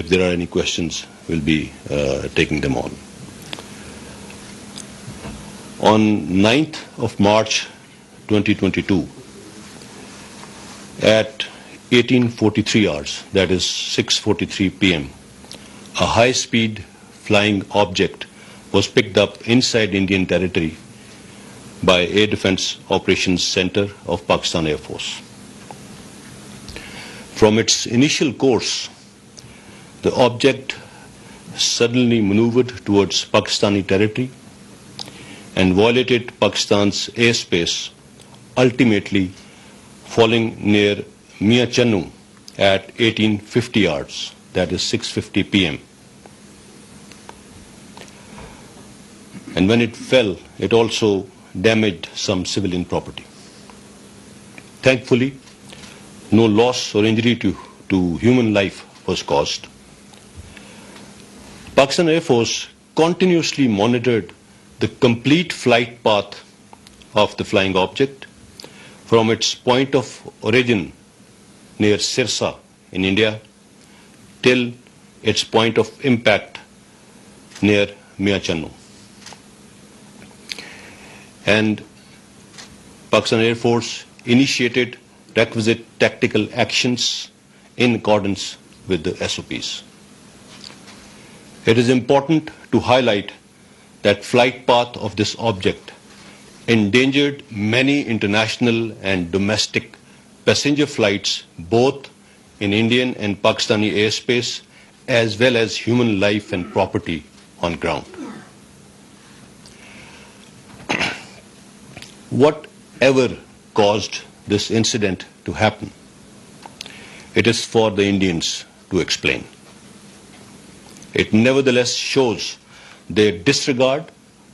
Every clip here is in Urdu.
if there are any questions, we'll be taking them on. On 9th of March 2022, at 18:43 hours, that is 6:43 p.m., a high-speed flying object was picked up inside Indian territory by Air Defence Operations Center of Pakistan Air Force. From its initial course, the object suddenly maneuvered towards Pakistani territory and violated Pakistan's airspace, ultimately falling near Mia Channu at 18:50 hours, that is 6:50 p.m. And when it fell, it also damaged some civilian property. Thankfully, no loss or injury to human life was caused. Pakistan Air Force continuously monitored the complete flight path of the flying object from its point of origin near Sirsa in India till its point of impact near Mia Channu. And Pakistan Air Force initiated requisite tactical actions in accordance with the SOPs. It is important to highlight that flight path of this object endangered many international and domestic passenger flights both in Indian and Pakistani airspace as well as human life and property on ground. Whatever caused this incident to happen, it is for the Indians to explain. It nevertheless shows their disregard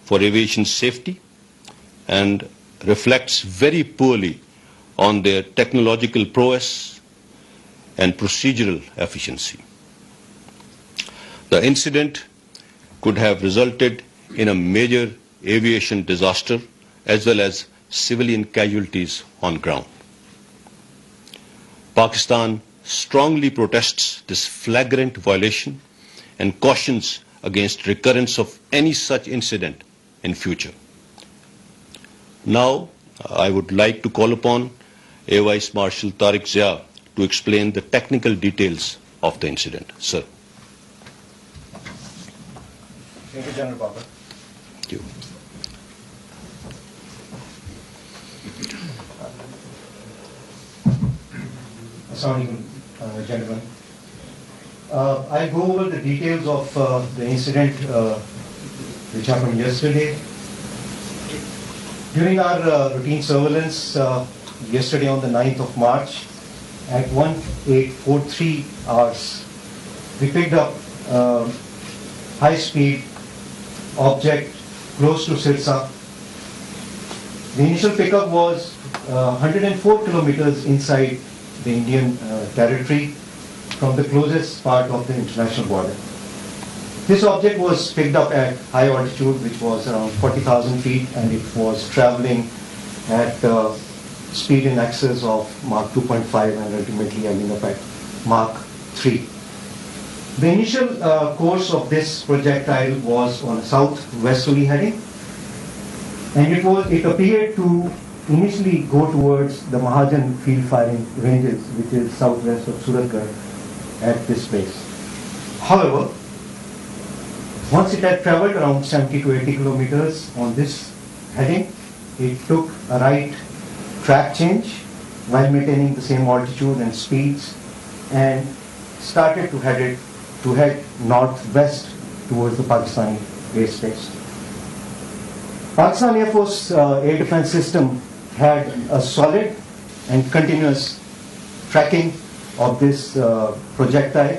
for aviation safety and reflects very poorly on their technological prowess and procedural efficiency. The incident could have resulted in a major aviation disaster as well as civilian casualties on ground. Pakistan strongly protests this flagrant violation and cautions against recurrence of any such incident in future. Now, I would like to call upon Air Vice Marshal Tariq Zia to explain the technical details of the incident. Sir. Thank you, General Babar. Thank you. Assalamualaikum, gentlemen. I'll go over the details of the incident which happened yesterday. During our routine surveillance yesterday on the 9th of March at 18:43 hours, we picked up a high-speed object close to Sirsa. The initial pickup was 104 kilometers inside the Indian territory from the closest part of the international border. This object was picked up at high altitude, which was around 40,000 feet, and it was traveling at speed in excess of Mach 2.5 and ultimately ending up at Mach 3. The initial course of this projectile was on a southwesterly heading, and it appeared to initially go towards the Mahajan field firing ranges, which is southwest of Suratgarh at this place. However, once it had traveled around 70 to 80 kilometers on this heading, it took a right track change while maintaining the same altitude and speeds and started to head northwest towards the Pakistani airspace. Pakistan Air Force air defense system had a solid and continuous tracking of this projectile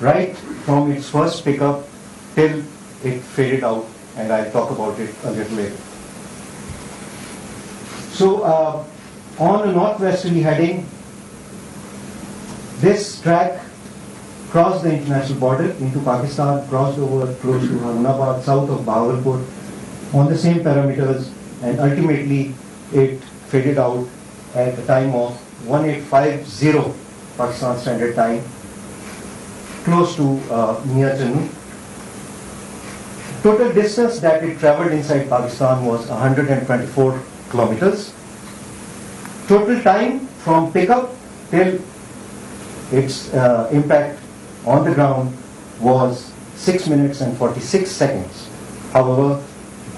right from its first pickup till it faded out, and I'll talk about it a little later. So on a northwesterly heading, this track crossed the international border into Pakistan, crossed over close to Harunabad, south of Bahawalpur, on the same parameters, and ultimately it faded out at the time of 1850 Pakistan Standard Time, close to near Jammu. Total distance that it traveled inside Pakistan was 124 kilometers. Total time from pickup till its impact on the ground was 6 minutes and 46 seconds. However,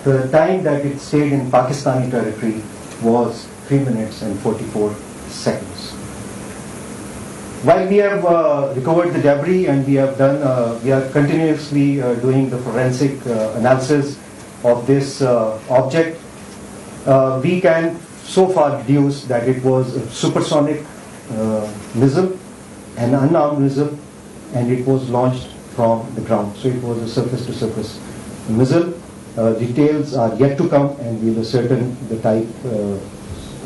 the time that it stayed in Pakistani territory was 3 minutes and 44 seconds. While we have recovered the debris and we are continuously doing the forensic analysis of this object, we can so far deduce that it was a supersonic missile, an unarmed missile, and it was launched from the ground. So it was a surface-to-surface missile. Details are yet to come, and we will ascertain the type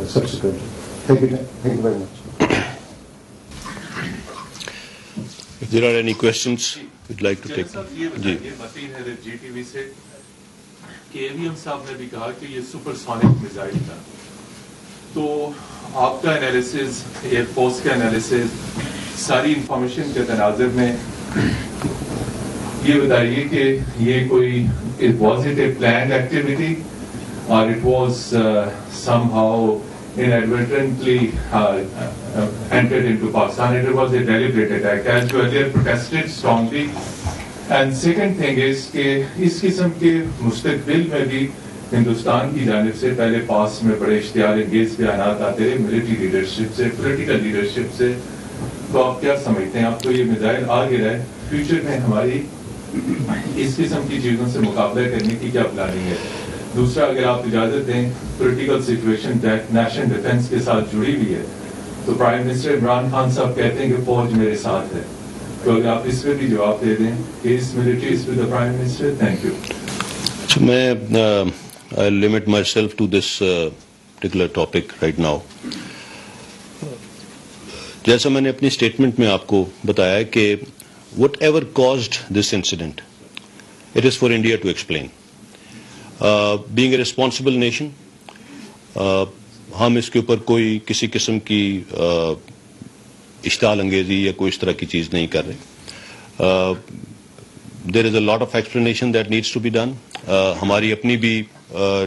subsequently. Thank you very much. If there are any questions, we'd like to take. یہ متین ہے جی ٹی وی سے کہ AVM صاحب نے بھی کہا کہ یہ سپرسونک میزائل تھا. تو آپ کا انالیسز، ایئر فورس کا انالیسز، ساری انفارمیشن کے تناظر میں یہ بتائیے کہ یہ کوئی was it a planned activity or it was somehow inadvertently entered into Pakistan? It was a deliberate attack, as you earlier protested strongly. And second thing is کہ اس قسم کے مستقبل میں بھی ہندوستان کی جانب سے پہلے پاس میں بڑے اشتعال انگیز بیانات آتے رہے ملٹری لیڈرشپ سے، پولیٹیکل لیڈرشپ سے. تو آپ کیا سمجھتے ہیں؟ آپ کو یہ میزائل آگے رہے فیوچر میں ہماری اس قسم کی چیزوں سے مقابلہ کرنے کی کیا پلاننگ ہے؟ دوسرا، اگر آپ اجازت دیں، پولیٹیکل سچویشن نیشنل ڈیفنس کے ساتھ جڑی ہوئی ہے. تو پرائم منسٹر عمران خان صاحب کہتے ہیں کہ فوج میرے ساتھ ہے. تو اگر آپ اس پہ بھی جواب دے دیں کہ اس military is with the prime minister. Thank you. میں I'll limit myself to this particular topic right now. جیسا میں نے اپنی اسٹیٹمنٹ میں آپ کو بتایا کہ whatever caused this incident, it is for India to explain. Being a responsible nation, ہم اس کے اوپر کوئی کسی قسم کی اشتعال انگیزی یا کوئی اس طرح کی چیز نہیں کر رہے. There is a lot of explanation that needs to be done. ہماری اپنی بھی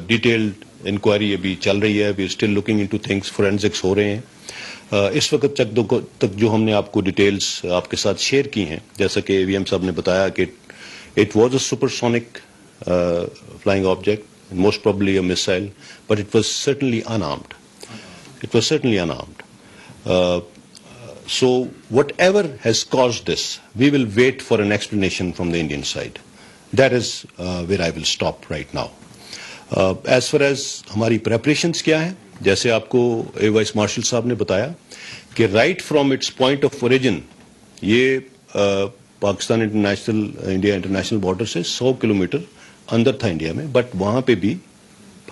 ڈیٹیلڈ انکوائری ابھی چل رہی ہے. We are still looking into things, forensics ہو رہے ہیں. اس وقت تک جو ہم نے آپ کو ڈیٹیلز آپ کے ساتھ شیئر کی ہیں، جیسا کہ AVM صاحب نے بتایا کہ it was a supersonic flying object, most probably a missile, but it was certainly unarmed. It was certainly unarmed. So whatever has caused this, we will wait for an explanation from the Indian side. That is where I will stop right now. As far as ہماری preparations کیا ہیں، جیسے آپ کو وائس مارشل صاحب نے بتایا کہ right from its point of origin یہ پاکستان انڈیا انٹرنیشنل بارڈر سے 100 کلومیٹر اندر تھا انڈیا میں، بٹ وہاں پہ بھی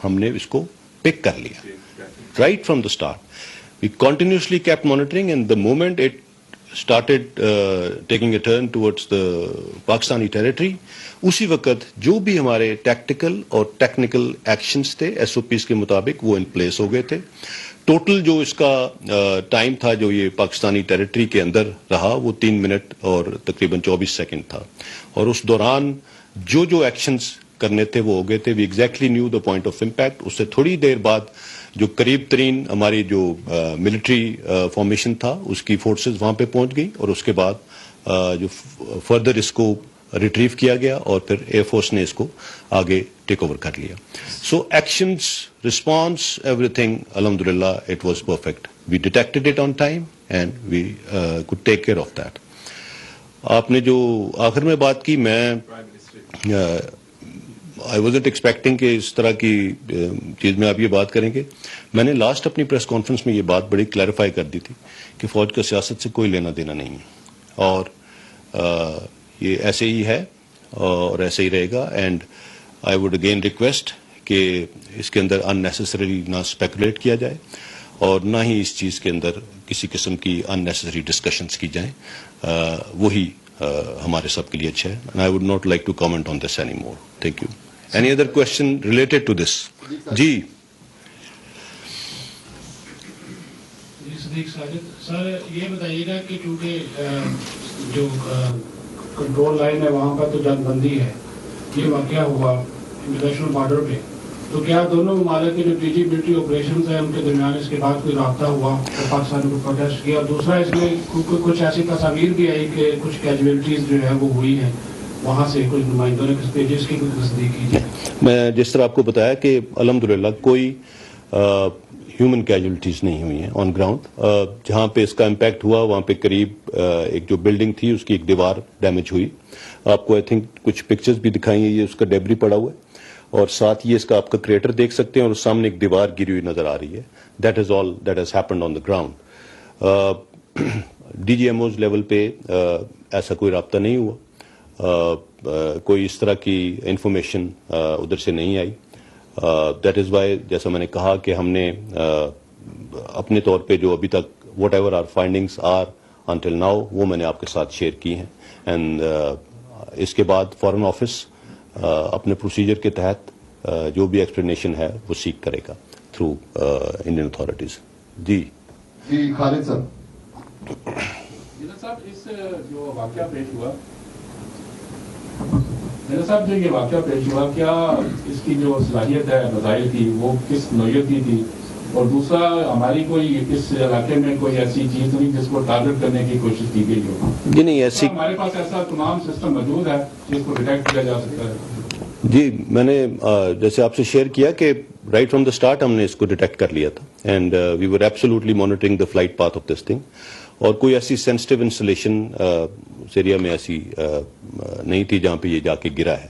ہم نے اس کو پک کر لیا. Right from the start we continuously kept monitoring, and the moment it started taking a turn towards the Pakistani territory, اسی وقت جو بھی ہمارے ٹیکٹیکل اور ٹیکنیکل ایکشنز تھے SOPs کے مطابق وہ ان پلیس ہو گئے تھے. ٹوٹل جو اس کا ٹائم تھا جو یہ پاکستانی ٹیریٹری کے اندر رہا وہ 3 منٹ اور تقریباً 24 سیکنڈ تھا، اور اس دوران جو ایکشنز کرنے تھے وہ ہو گئے تھے. We exactly knew the point of impact. اس سے تھوڑی دیر بعد جو قریب ترین ہماری جو ملٹری فارمیشن تھا اس کی فورسز وہاں پہ پہنچ گئی، اور اس کے بعد جو فردر اس کو ریٹریو کیا گیا اور پھر ایئر فورس نے اس کو آگے ٹیک اوور کر لیا. So actions, response, everything الحمدللہ it was perfect. We detected it on time and we could take care of that. آپ نے جو آخر میں بات کی، میں آئی وازنٹ ایکسپیکٹنگ کہ اس طرح کی چیز میں آپ یہ بات کریں گے. میں نے لاسٹ اپنی پریس کانفرنس میں یہ بات بڑی کلیریفائی کر دی تھی کہ فوج کا سیاست سے کوئی لینا دینا نہیں ہے، اور یہ ایسے ہی ہے اور ایسے ہی رہے گا. And I would again request کہ اس کے اندر ان نیسسری نہ اسپیکولیٹ کیا جائے اور نہ ہی اس چیز کے اندر کسی قسم کی ان نیسسری ڈسکشنس کی جائیں. وہی ہمارے سب کے لیے اچھا ہے. And I would not like to comment on this any more. Thank you. Any other question related to this? جی صدیق ساجد سر یہ بتائیے گا کہ چونکہ جو کنٹرول لائن ہے وہاں پر تو جنگ بندی ہے، یہ واقعہ ہوا انٹرنیشنل بارڈر پہ، تو کیا دونوں ممالک کے جو ڈی جی ملٹری آپریشنز ہیں ان کے درمیان اس کے بعد کوئی رابطہ ہوا اور پاکستان کو پروٹیسٹ کیا؟ اور دوسرا اس میں کچھ ایسی تصاویر بھی آئی کہ کچھ کیجویلٹیز جو ہے وہ ہوئی ہیں وہاں سے کچھ نمائندوں نے کچھ پیجز کی کوئی تصدیق کی؟ میں جس طرح آپ کو بتایا کہ الحمدللہ کوئی ہیومن کیجولٹیز نہیں ہوئی ہیں آن گراؤنڈ. جہاں پہ اس کا امپیکٹ ہوا وہاں پہ قریب ایک جو بلڈنگ تھی اس کی ایک دیوار ڈیمیج ہوئی. آپ کو آئی تھنک کچھ پکچرز بھی دکھائیں گے، یہ اس کا ڈیبری پڑا ہوا ہے اور ساتھ یہ اس کا آپ کا کریٹر دیکھ سکتے ہیں اور سامنے ایک دیوار گری ہوئی نظر آ رہی ہے. That is all that has happened on the ground. D G M Os level پہ ایسا کوئی رابطہ نہیں ہوا، کوئی اس طرح کی انفارمیشن ادھر سے نہیں آئی. دیٹ از وائی جیسا میں نے کہا کہ ہم نے اپنے طور پہ جو ابھی تک whatever are findings are until now وہ میں نے آپ کے ساتھ شیئر کی ہیں. اینڈ اس کے بعد فارن آفس اپنے پروسیجر کے تحت جو بھی ایکسپلینیشن ہے وہ سیک کرے گا تھرو انڈین اتھارٹیز. جی خالد صاحب. صاحب اس جو واقعہ پیش ہوا میرا صاحب جو یہ واقعہ پیش ہوا کیا اس کی جو صلاحیت ہے وسائل کی وہ کس نوعیت کی تھی؟ اور دوسرا ہماری کوئی اس علاقے میں کوئی ایسی چیز نہیں جس کو ٹارگٹ کرنے کی کوشش کی گئی ہو؟ جی نہیں ایسی ہمارے پاس ایسا تمام سسٹم موجود ہے جس کو ڈیٹیکٹ کیا جا سکتا ہے؟ جی میں نے جیسے آپ سے شیئر کیا کہ رائٹ فرام دا اسٹارٹ ہم نے اس کو ڈیٹیکٹ کر لیا تھا and we were absolutely monitoring the flight path of this thing. اور کوئی ایسی سینسٹیو انسٹالیشن اس ایریا میں ایسی نہیں تھی جہاں پہ یہ جا کے گرا ہے.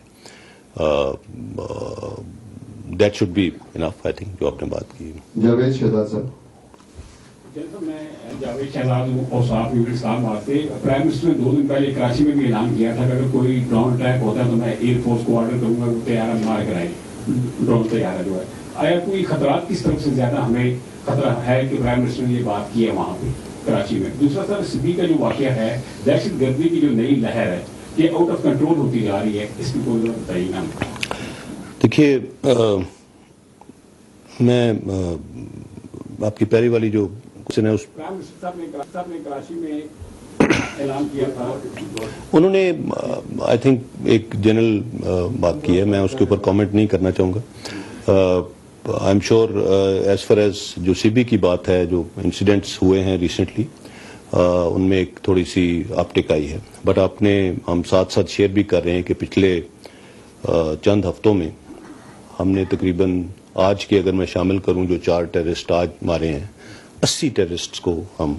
That should be enough I think جو آپ نے بات کی. جاوید شہزاد صاحب. میں جاوید شہزاد اور صاحب اسلام آباد سے پرائم منسٹر نے 2 دن پہلے کراچی میں بھی اعلان کیا تھا کہ اگر کوئی ڈرون اٹیک ہوتا ہے تو میں ایئر فورس کو آرڈر کروں گا وہ طیارہ مار کرائے ڈرون طیارہ جو ہے. آیا کوئی خطرات کس طرف سے زیادہ ہمیں خطرہ ہے کہ پرائم منسٹر نے یہ بات کی ہے وہاں پہ کراچی میں؟ دوسرا سر سبھی کا جو واقعہ ہے دہشت گردی کی جو نئی لہر ہے یہ آؤٹ آف کنٹرول ہوتی جا رہی ہے، اس کی کوئی بتائیے نا. دیکھیے میں آپ کی پہلی والی جو کوشچن ہے اس پرائم منسٹر صاحب نے کراچی میں اعلان کیا تھا، انہوں نے آئی تھنک ایک جنرل بات کی ہے، میں اس کے اوپر کامنٹ نہیں کرنا چاہوں گا. I am sure as far as جو سی بی کی بات ہے جو انسیڈنٹس ہوئے ہیں ریسنٹلی ان میں ایک تھوڑی سی اپٹیک آئی ہے. بٹ ہم ساتھ ساتھ شیئر بھی کر رہے ہیں کہ پچھلے چند ہفتوں میں ہم نے تقریباً آج کے اگر میں شامل کروں جو 4 ٹیررسٹ آج مارے ہیں 80 ٹیررسٹس کو ہم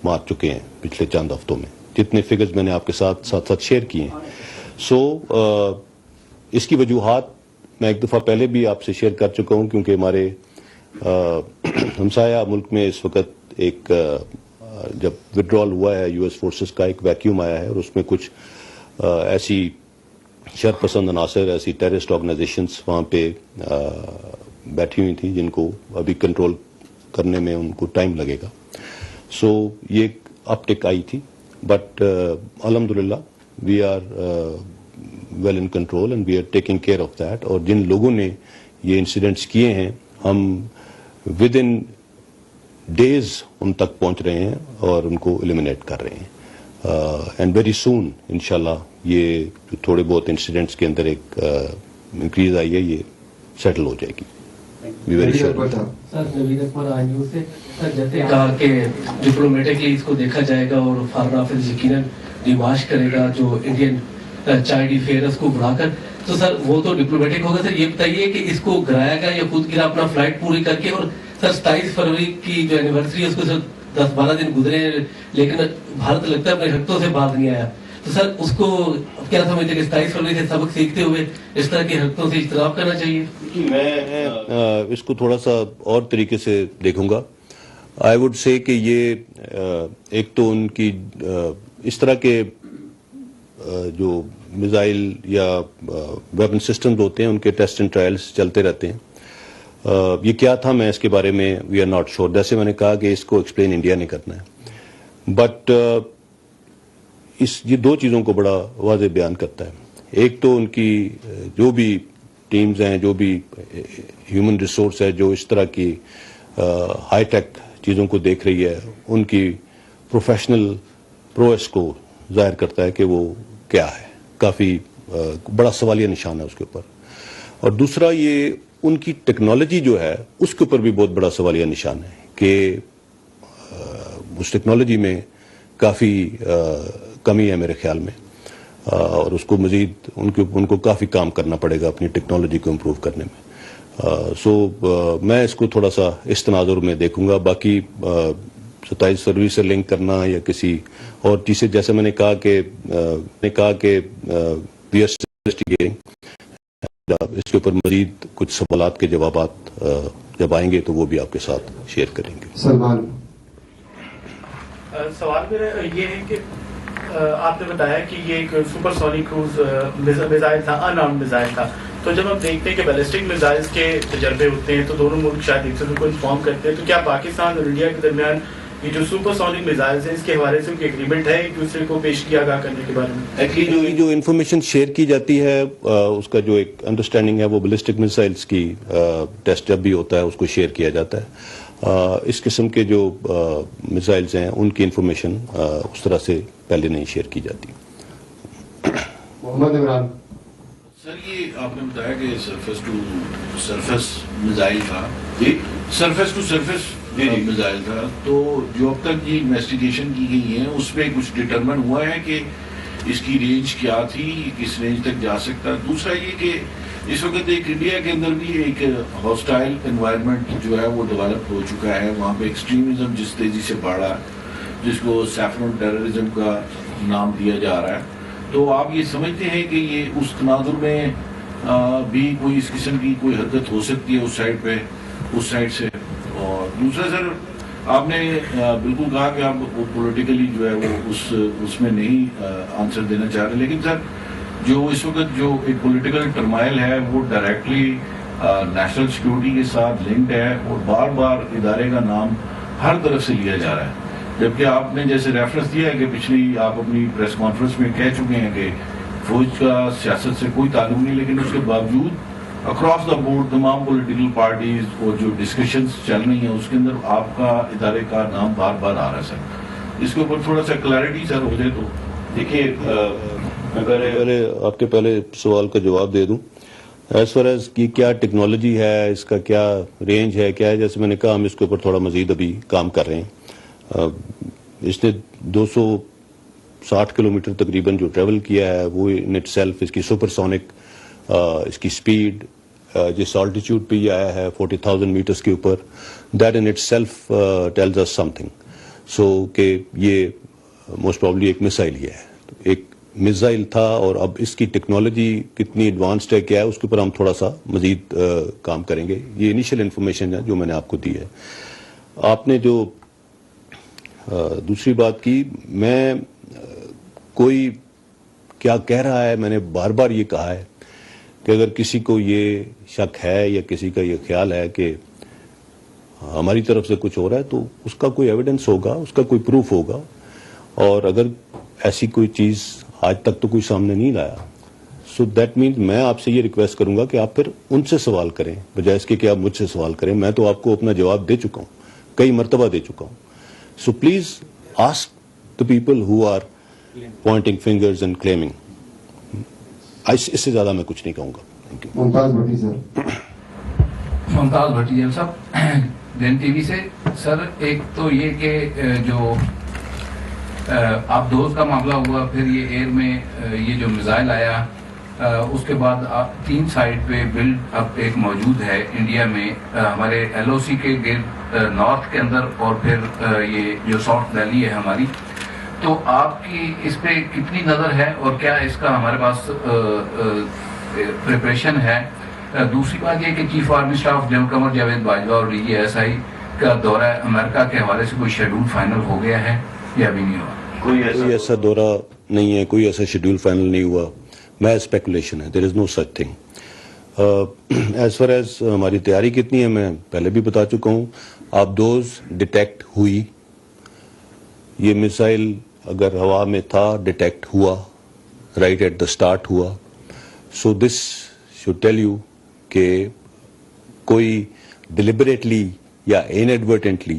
مار چکے ہیں پچھلے چند ہفتوں میں، جتنے فگرز میں نے آپ کے ساتھ ساتھ شیئر کیے ہیں. سو اس کی وجوہات میں ایک دفعہ پہلے بھی آپ سے شیئر کر چکا ہوں کیونکہ ہمارے ہمسایہ ملک میں اس وقت ایک جب وڈرال ہوا ہے یو ایس فورسز کا ایک ویکیوم آیا ہے اور اس میں کچھ ایسی شر پسند عناصر ایسی ٹیررسٹ آرگنائزیشنز وہاں پہ بیٹھی ہوئی تھیں جن کو ابھی کنٹرول کرنے میں ان کو ٹائم لگے گا. سو یہ ایک اپٹیک آئی تھی بٹ الحمدللہ we are well in control and we are taking care of that. اور جن لوگوں نے یہ انسیڈنٹس کیے ہیں ہم ود ان ڈیز ان تک پہنچ رہے ہیں اور ان کو ایلیمینیٹ کر رہے ہیں. اینڈ ویری سون انشاءاللہ یہ جو تھوڑے بہت انسیڈنٹس کے اندر ایک انکریز آئی ہے یہ سیٹل ہو جائے گی. سر نوید اکبر آئی نیوز سے. سر جیسے کہا کہ ڈپلومیٹکلی اس کو دیکھا جائے گا اور فارن آفس یقیناً ڈیمارش کرے گا جو انڈین چائلڈ افیئرس کو بڑھا کر، تو سر وہ تو ڈپلومیٹک ہوگا. سر یہ بتائیے کہ اس کو گرایا گیا یا خود گرا اپنا فلائٹ پوری کر کے؟ اور سر 27 فروری کی جو اینیورسری ہے اس کو سر 10-12 دن گزرے ہیں لیکن بھارت لگتا ہے اپنے حرکتوں سے باز نہیں آیا. تو سر اس کو کیا سمجھتے کہ 27 فروری سے سبق سیکھتے ہوئے اس طرح کی حرکتوں سے اجتناب کرنا چاہیے؟ میں اس کو تھوڑا سا اور طریقے سے دیکھوں گا. آئی وڈ سے کہ یہ ایک تو ان کی اس طرح کے جو میزائل یا ویپن سسٹمز ہوتے ہیں ان کے ٹیسٹ اینڈ ٹرائلز چلتے رہتے ہیں. یہ کیا تھا میں اس کے بارے میں وی آر ناٹ شیور. جیسے میں نے کہا کہ اس کو ایکسپلین انڈیا نے کرنا ہے بٹ یہ 2 چیزوں کو بڑا واضح بیان کرتا ہے. ایک تو ان کی جو بھی ٹیمز ہیں جو بھی ہیومن ریسورس ہے جو اس طرح کی ہائی ٹیک چیزوں کو دیکھ رہی ہے ان کی پروفیشنل پرویس کو ظاہر کرتا ہے کہ وہ کیا ہے. کافی بڑا سوالیہ نشان ہے اس کے اوپر. اور دوسرا یہ ان کی ٹیکنالوجی جو ہے اس کے اوپر بھی بہت بڑا سوالیہ نشان ہے کہ اس ٹیکنالوجی میں کافی کمی ہے میرے خیال میں, اور اس کو مزید ان کو کافی کام کرنا پڑے گا اپنی ٹیکنالوجی کو امپروو کرنے میں. میں اس کو تھوڑا سا اس تناظر میں دیکھوں گا. باقی 27 فروری سے لنک کرنا یا کسی اور چیز سے, جیسے میں نے کہا کہ وی آر انویسٹیگیٹنگ, اس کے اوپر مزید کچھ سوالات کے جوابات جب آئیں گے تو وہ بھی آپ کے ساتھ شیئر کریں گے. سلمان, سوال میرا یہ ہے کہ آپ نے بتایا کہ یہ ایک سپر سونک کروز میزائل تھا, ان آرمڈ میزائل تھا. تو جب ہم دیکھتے ہیں کہ بیلسٹک میزائلز کے تجربے ہوتے ہیں تو دونوں ملک شاید ایک دوسرے کو انفارم کرتے ہیں, تو کیا پاکستان اور انڈیا کے درمیان یہ جو سپر سونک میزائلز ہیں اس کے حوالے سے کوئی ایگریمنٹ ہے ایک دوسرے کو پیشگی آگاہ کرنے کے بارے میں؟ ایکچولی جو انفارمیشن شیئر کی جاتی ہے اس کا جو ایک انڈرسٹینڈنگ ہے وہ بیلسٹک میزائلز کی ٹیسٹ جب بھی ہوتا ہے اس کو شیئر کیا جاتا ہے. اس قسم کے جو میزائلز ہیں ان کی انفارمیشن اس طرح سے پہلے نہیں شیئر کی جاتی. محمد عمران. سر یہ آپ نے بتایا کہ سرفیس ٹو سرفیس میزائل تھا, جی سرفیس ٹو سرفیس میزائل تھا, تو جو اب تک یہ انویسٹیگیشن کی گئی ہے اس میں کچھ ڈٹرمن ہوا ہے کہ اس کی رینج کیا تھی, کس رینج تک جا سکتا. دوسرا یہ کہ اس وقت ایک انڈیا کے اندر بھی ایک ہاسٹائل انوائرمنٹ جو ہے وہ ڈیولپ ہو چکا ہے, وہاں پہ ایکسٹریمزم جس تیزی سے بڑھا جس کو سیفرون ٹیررزم کا نام دیا جا رہا ہے. تو آپ یہ سمجھتے ہیں کہ یہ اس تناظر میں بھی کوئی اس قسم کی کوئی حرکت ہو سکتی ہے اس سائڈ پہ, اس سائڈ سے؟ اور دوسرا سر آپ نے بالکل کہا کہ آپ پولیٹیکلی جو ہے وہ اس میں نہیں آنسر دینا چاہ رہے, لیکن سر جو اس وقت جو ایک پولیٹیکل ٹرمائل ہے وہ ڈائریکٹلی نیشنل سیکورٹی کے ساتھ لنکڈ ہے اور بار بار ادارے کا نام ہر طرف سے لیا جا رہا ہے, جبکہ آپ نے جیسے ریفرنس دیا ہے کہ پچھلی آپ اپنی پریس کانفرنس میں کہہ چکے ہیں کہ فوج کا سیاست سے کوئی تعلق نہیں, لیکن اس کے باوجود اکراس دا بورڈ تمام پولیٹیکل پارٹیز اور جو ڈسکشنز چل رہی ہیں اس کے اندر آپ کا ادارے کا نام بار بار آ رہا ہے. سر اس کے اوپر تھوڑا سا کلیئرٹی سر ہو جائے تو. دیکھیے پہلے آپ کے پہلے سوال کا جواب دے دوں. ایز فار ایز کی کیا ٹیکنالوجی ہے, اس کا کیا رینج ہے, کیا ہے, جیسے میں نے کہا ہم اس کے اوپر تھوڑا مزید ابھی کام کر رہے ہیں. اس نے 260 کلومیٹر تقریباً جو ٹریول کیا ہے وہ ان اٹ سیلف, اس کی سپر سونک اس کی سپیڈ جس آلٹیچیوڈ پہ یہ آیا ہے 40,000 میٹرز کے اوپر, that in itself tells us something. So کہ یہ موسٹ پرابلی ایک میزائل ہی ہے, ایک میزائل تھا, اور اب اس کی ٹیکنالوجی کتنی ایڈوانسڈ ہے کیا ہے اس کے اوپر ہم تھوڑا سا مزید کام کریں گے. یہ انیشیل انفارمیشن ہے جو میں نے آپ کو دی ہے. آپ نے جو دوسری بات کی, میں کوئی کیا کہہ رہا ہے, میں نے بار بار یہ کہا ہے کہ اگر کسی کو یہ شک ہے یا کسی کا یہ خیال ہے کہ ہماری طرف سے کچھ ہو رہا ہے تو اس کا کوئی ایویڈنس ہوگا, اس کا کوئی پروف ہوگا, اور اگر ایسی کوئی چیز آج تک تو کوئی سامنے نہیں لایا, سو دیٹ مینس میں آپ سے یہ ریکویسٹ کروں گا کہ آپ پھر ان سے سوال کریں بجائے اس کے کہ آپ مجھ سے سوال کریں. میں تو آپ کو اپنا جواب دے چکا ہوں, کئی مرتبہ دے چکا ہوں. So please ask the people who are pointing fingers and claiming. اس سے زیادہ میں کچھ نہیں کہوں گا. ممتاز بھٹی سر. ممتاز بھٹی صاحب دین ٹی وی سے. سر ایک تو یہ کہ جو آپ دوز کا معاملہ ہوا, پھر یہ ایئر میں یہ جو میزائل آیا, اس کے بعد 3 سائٹ پہ بلڈ اب ایک موجود ہے انڈیا میں ہمارے ایل او سی کے گرد نارتھ کے اندر, اور پھر یہ جو ساؤتھ ویلی ہے ہماری. تو آپ کی اس پہ کتنی نظر ہے اور کیا اس کا ہمارے پاس پریپریشن ہے؟ دوسری بات یہ کہ chief army staff general Qamar Javed Bajwa اور ڈی جی ایس آئی کا دورہ امریکہ کے حوالے سے کوئی شیڈول فائنل ہو گیا ہے یا ابھی نہیں ہوا؟ کوئی ایسا دورہ نہیں ہے, کوئی ایسا شیڈول فائنل نہیں ہوا. میں اسپیکولیشن ہے, there is no such thing. As far as ہماری تیاری کتنی ہے میں پہلے بھی بتا چکا ہوں. آپ دوز ڈیٹیکٹ ہوئی, یہ میزائل اگر ہوا میں تھا ڈیٹیکٹ ہوا, رائٹ ایٹ دا اسٹارٹ ہوا. سو دس شوڈ ٹیل یو کہ کوئی ڈیلیبریٹلی یا انیڈورٹنٹلی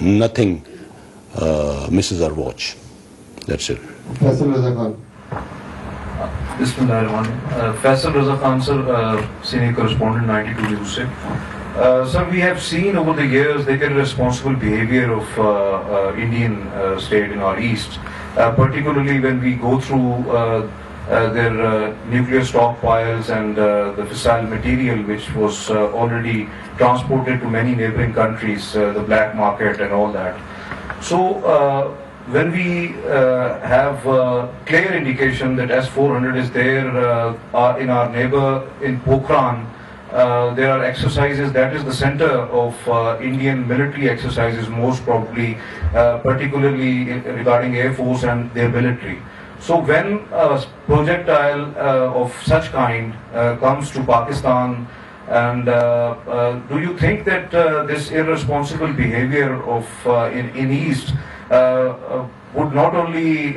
nothing misses our watch. That's it. Faisal Raza Khan. Bismillahirrahmanirrahim. Faisal Raza Khan, sir, senior correspondent, 92 News. Sir, we have seen over the years the irresponsible behavior of Indian state in our east, particularly when we go through their nuclear stockpiles and the fissile material which was already transported to many neighboring countries, the black market and all that. So when we have clear indication that S-400 is there in our neighbor in Pokhran, there are exercises, that is the center of Indian military exercises most probably, particularly regarding Air Force and their military. So when a projectile of such kind comes to Pakistan, and do you think that this irresponsible behavior of in East would not only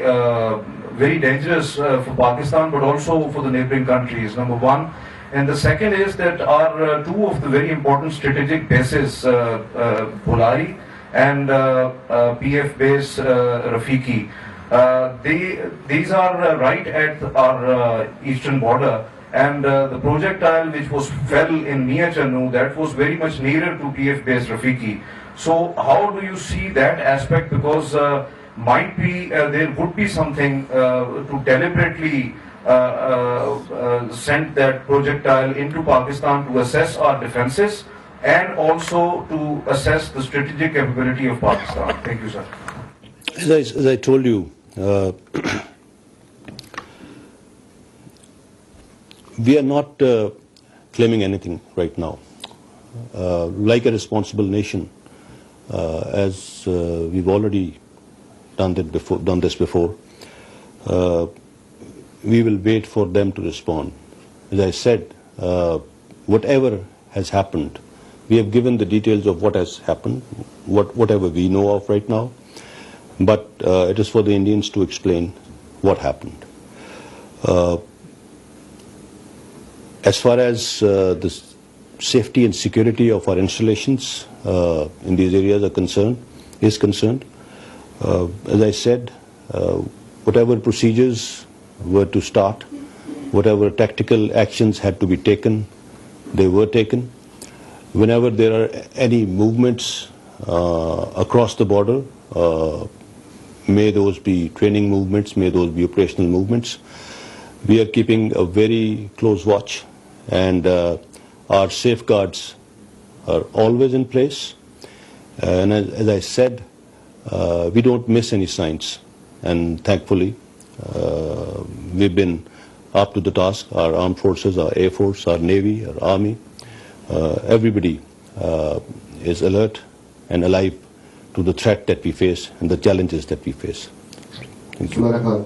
very dangerous for Pakistan but also for the neighboring countries, number one? And the second is that our two of the very important strategic bases, Bolari and PF base Rafiki, these are right at our eastern border, and the projectile which was fell in near Channu, that was very much nearer to PF base Rafiki. So how do you see that aspect? Because might be there would be something to deliberately send that projectile into Pakistan to assess our defenses and also to assess the strategic capability of Pakistan. Thank you, sir. As I told you, we are not claiming anything right now. Like a responsible nation, as we've already done this before, we will wait for them to respond. As I said, whatever has happened, we have given the details of what has happened, whatever we know of right now, but it is for the Indians to explain what happened. As far as the safety and security of our installations in these areas is concerned, as I said, whatever procedures were to start, whatever tactical actions had to be taken, they were taken. Whenever there are any movements across the border, may those be training movements, may those be operational movements, we are keeping a very close watch, and our safeguards are always in place. And as I said, we don't miss any signs, and thankfully we've been up to the task. Our armed forces, our Air Force, our Navy, our Army, everybody is alert and alive to the threat that we face and the challenges that we face. Thank you.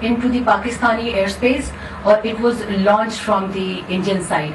into the Pakistani airspace or it was launched from the Indian side,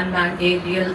unmanned aerial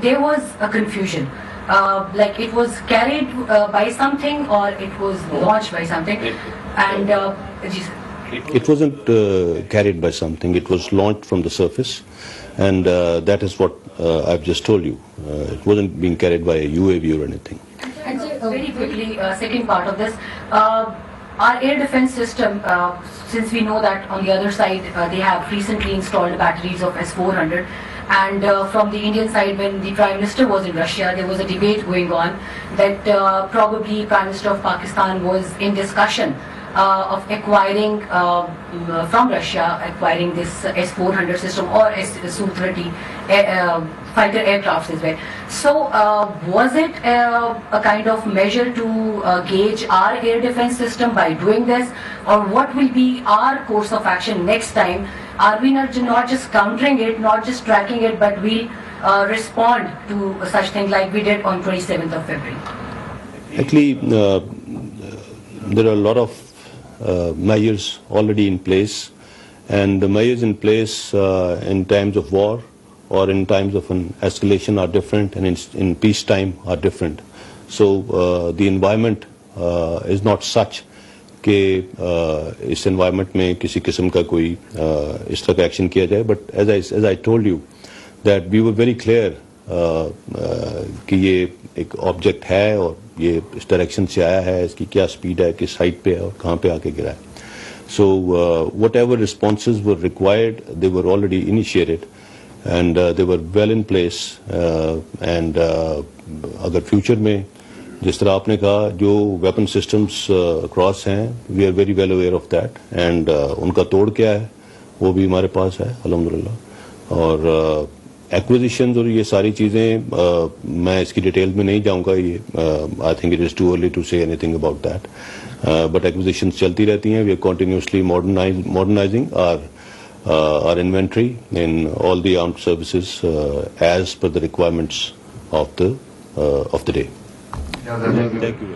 there was a confusion. Like it was carried by something or it was launched by something, and it wasn't carried by something. It was launched from the surface, and that is what I've just told you. It wasn't being carried by a UAV or anything. And very quickly, second part of this, our air defense system, since we know that on the other side they have recently installed batteries of S-400, and from the Indian side, when the Prime Minister was in Russia, there was a debate going on that probably Prime Minister of Pakistan was in discussion of acquiring from Russia, acquiring this S-400 system or Su-30 fighter aircrafts as well. So was it a kind of measure to gauge our air defense system by doing this, or what will be our course of action next time? Are we not just countering it, not just tracking it, but we'll respond to such things like we did on 27th of February? Actually, there are a lot of measures already in place, and the measures in place in times of war or in times of an escalation are different, and in peacetime are different. So the environment is not such کہ اس انوائرمنٹ میں کسی قسم کا کوئی اس طرح کا ایکشن کیا جائے. But as I told you that we were very clear کہ یہ ایک آبجیکٹ ہے اور یہ اس ڈائریکشن سے آیا ہے, اس کی کیا اسپیڈ ہے, کس ہائٹ پہ ہے اور کہاں پہ آ کے گرا ہے. So whatever responses were required they were already initiated and they were well in place. And اگر فیوچر میں جس طرح آپ نے کہا جو ویپن سسٹمز اکراس ہیں, we are very well aware of that, and ان کا توڑ کیا ہے وہ بھی ہمارے پاس ہے الحمدللہ. اور ایکوزیشنز اور یہ ساری چیزیں میں اس کی ڈیٹیل میں نہیں جاؤں گا, یہ I think it is too early to say anything about that. But acquisitions چلتی رہتی ہیں. We are continuously modernising our inventory in all the armed services as per the requirements of the day. Thank you.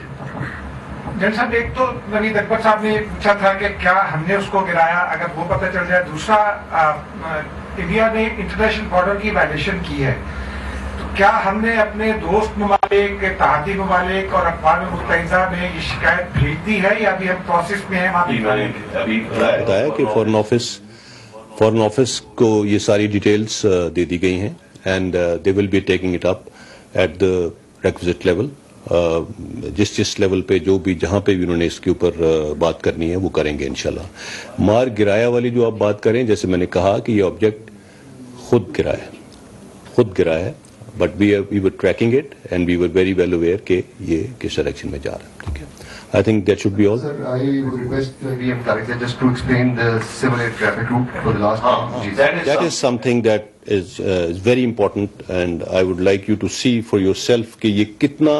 جن صاحب ایک تو نوید اکبر صاحب نے پوچھا تھا کہ کیا ہم نے اس کو گرایا, اگر وہ پتہ چل جائے. دوسرا, انڈیا نے انٹرنیشنل بارڈر کی وائلیشن کی ہے, تو کیا ہم نے اپنے دوست ممالک, اتحادی ممالک اور اقوام متحدہ میں یہ شکایت بھیج دی ہے یا ابھی ہم پروسیس میں ہیں؟ بتایا کہ فورن آفس کو یہ ساری ڈیٹیلز دے دی گئی ہیں, and they will be taking it up at the requisite level. جس لیول پہ جو بھی جہاں پہ بھی انہوں نے اس کے اوپر بات کرنی ہے وہ کریں گے انشاءاللہ. مار گرایا والی جو آپ بات کریں, جیسے میں نے کہا کہ یہ آبجیکٹ خود گرا ہے, but we were tracking it and we were very well aware کہ یہ کس ڈائریکشن میں جا رہا ہے. ٹھیک ہے, I think that should be all. Sir, I would request DM Director just to explain the civil air traffic route for the last time. That is something that is very important, and I would like you to see for yourself کہ یہ کتنا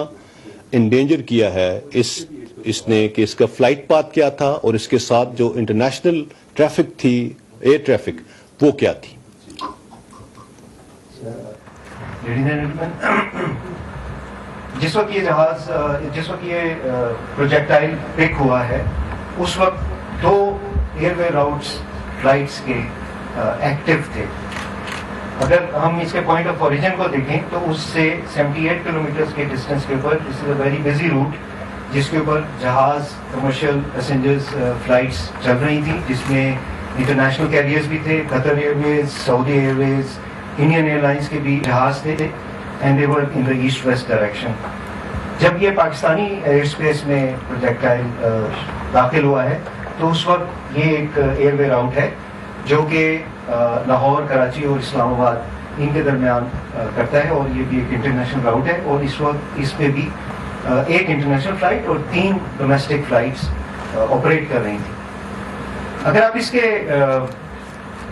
انڈینجر کیا ہے اس نے, کہ اس کا فلائٹ پاتھ کیا تھا اور اس کے ساتھ جو انٹرنیشنل ٹریفک تھی, ایئر ٹریفک, وہ کیا تھی. جس وقت یہ پروجیکٹائل پک ہوا ہے اس وقت 2 ایئر وے راؤٹس فلائٹس کے ایکٹیو تھے. اگر ہم اس کے پوائنٹ آف اوریجن کو دیکھیں تو اس سے 78 کلومیٹرز کے ڈسٹینس کے اوپر دس از اے ویری بزی روٹ, جس کے اوپر جہاز, کمرشل پیسنجرز فلائٹس چل رہی تھیں, جس میں انٹرنیشنل کیریئرز بھی تھے, قطر ایئر ویز, سعودی ایئر ویز, انڈین ایئر لائنس کے بھی جہاز تھے, and they were in the east west direction. جب یہ پاکستانی ایئر اسپیس میں پروجیکٹائل داخل ہوا ہے تو اس وقت یہ ایک ایئر وے راؤٹ ہے جو کہ لاہور, کراچی اور اسلام آباد ان کے درمیان کرتا ہے, اور یہ بھی ایک انٹرنیشنل راؤٹ ہے. اور اس وقت اس پہ بھی ایک انٹرنیشنل فلائٹ اور 3 ڈومیسٹک فلائٹس آپریٹ کر رہی تھیں. اگر آپ اس کے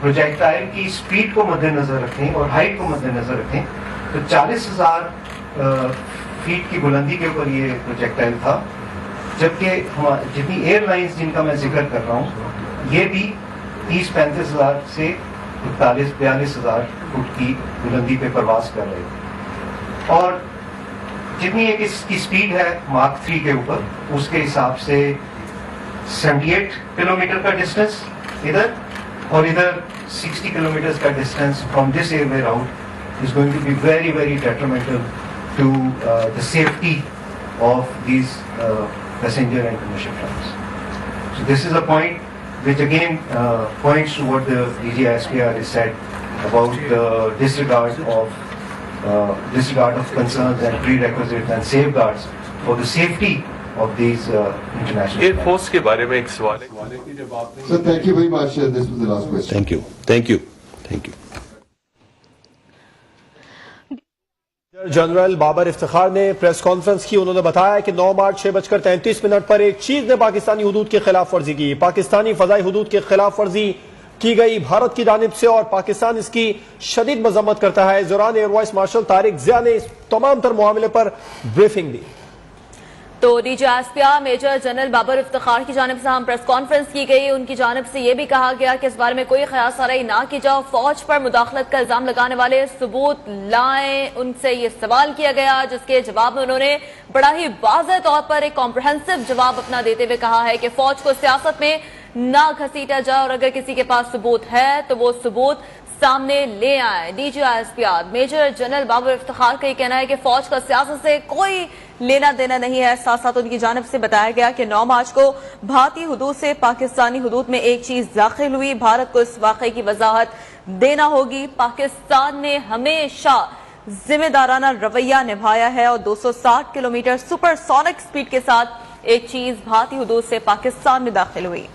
پروجیکٹائل کی اسپیڈ کو مد نظر رکھیں اور ہائٹ کو مد نظر رکھیں تو 40,000 فیٹ کی بلندی کے اوپر یہ پروجیکٹائل تھا, جبکہ جتنی ایئر لائنز جن کا میں ذکر کر رہا ہوں یہ بھی 30-35,000 سے 42,000 فٹ کی بلندی پہ پرواز کر رہے تھے. اور جتنی ایک اس کی اسپیڈ ہے مارک 3 کے اوپر, اس کے حساب سے 78 کلومیٹر کا ڈسٹینس ادھر اور ادھر 60 کلومیٹر کا distance from this airway route is going to be very, very detrimental to the safety of these passenger and commercial flights. So this is a point which again points to what the DGISPR has said about the disregard of concerns and prerequisites and safeguards for the safety of these international Air Force کے بارے میں ایک سوال ہے. Sir, thank you very much. This was the last question. Thank you. General Babar Iftikhar نے پریس کانفرنس کی. انہوں نے بتایا کہ 9 مارچ 6:33 پر ایک چیز نے پاکستانی حدود کی خلاف ورزی کی. پاکستانی فضائی حدود کی خلاف ورزی کی گئی بھارت کی جانب سے اور پاکستان اس کی شدید مذمت کرتا ہے. دوران air vice marshal Tariq Zia نے اس تمام تر معاملے پر بریفنگ دی. تو DGISPR major general Babar Iftikhar کی جانب سے ہم پریس کانفرنس کی گئی. ان کی جانب سے یہ بھی کہا گیا کہ اس بارے میں کوئی خیال سرائی نہ کی جاؤ. فوج پر مداخلت کا الزام لگانے والے ثبوت لائیں. ان سے یہ سوال کیا گیا جس کے جواب میں انہوں نے بڑا ہی واضح طور پر ایک کمپریہنسو جواب اپنا دیتے ہوئے کہا ہے کہ فوج کو سیاست میں نہ گھسیٹا جائے اور اگر کسی کے پاس ثبوت ہے تو وہ ثبوت سامنے لے آئے. DGISPR major general Babar Iftikhar کا یہ کہنا ہے کہ فوج کا سیاست سے کوئی لینا دینا نہیں ہے. ساتھ ساتھ ان کی جانب سے بتایا گیا کہ 9 مارچ کو بھارتی حدود سے پاکستانی حدود میں ایک چیز داخل ہوئی. بھارت کو اس واقعے کی وضاحت دینا ہوگی. پاکستان نے ہمیشہ ذمہ دارانہ رویہ نبھایا ہے اور 260 کلومیٹر سپر سونک سپیڈ کے ساتھ ایک چیز بھارتی حدود سے پاکستان میں داخل ہوئی.